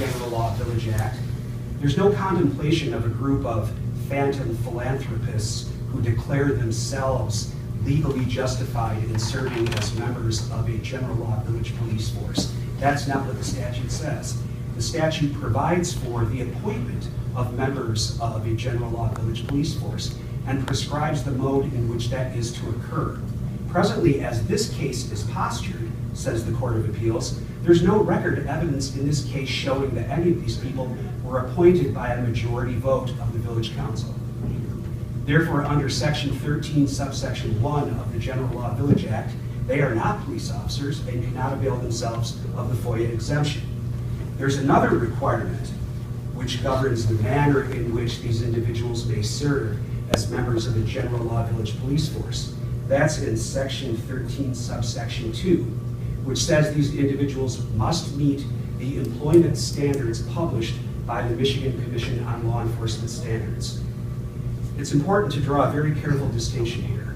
General Law Village Act, there's no contemplation of a group of phantom philanthropists who declare themselves legally justified in serving as members of a general law village police force. That's not what the statute says. The statute provides for the appointment of members of a general law village police force and prescribes the mode in which that is to occur. Presently, as this case is postured, says the Court of Appeals, there's no record evidence in this case showing that any of these people were appointed by a majority vote of the village council. Therefore, under Section 13, subsection 1 of the General Law Village Act, they are not police officers and cannot avail themselves of the FOIA exemption. There's another requirement which governs the manner in which these individuals may serve as members of the General Law Village Police Force. That's in Section 13, subsection 2, which says these individuals must meet the employment standards published by the Michigan Commission on Law Enforcement Standards. It's important to draw a very careful distinction here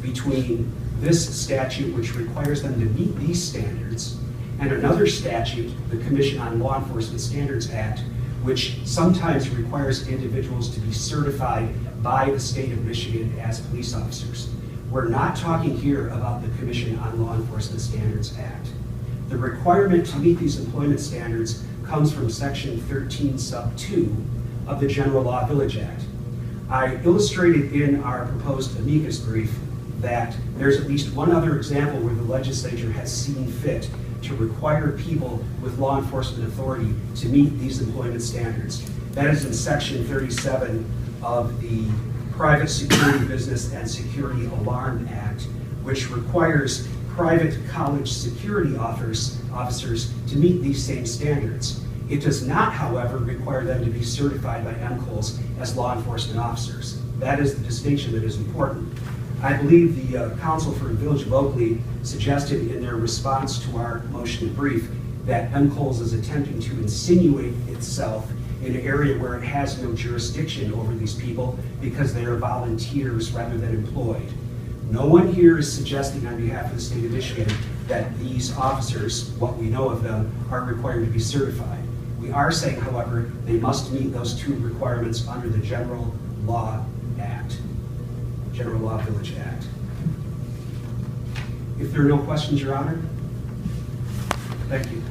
between this statute, which requires them to meet these standards, and another statute, the Commission on Law Enforcement Standards Act, which sometimes requires individuals to be certified by the state of Michigan as police officers. We're not talking here about the Commission on Law Enforcement Standards Act. The requirement to meet these employment standards comes from Section 13, sub 2 of the General Law Village Act. I illustrated in our proposed amicus brief that there's at least one other example where the legislature has seen fit to require people with law enforcement authority to meet these employment standards. That is in Section 37 of the Private Security Business and Security Alarm Act, which requires private college security officers to meet these same standards. It does not, however, require them to be certified by MCOLs as law enforcement officers. That is the distinction that is important. I believe the Council for the Village of Oakley suggested in their response to our motion in brief that MCOLs is attempting to insinuate itself in an area where it has no jurisdiction over these people because they are volunteers rather than employed. No one here is suggesting on behalf of the state of Michigan that these officers, what we know of them, are required to be certified. We are saying, however, they must meet those two requirements under the General Law Act, General Law Village Act. If there are no questions, Your Honor, thank you.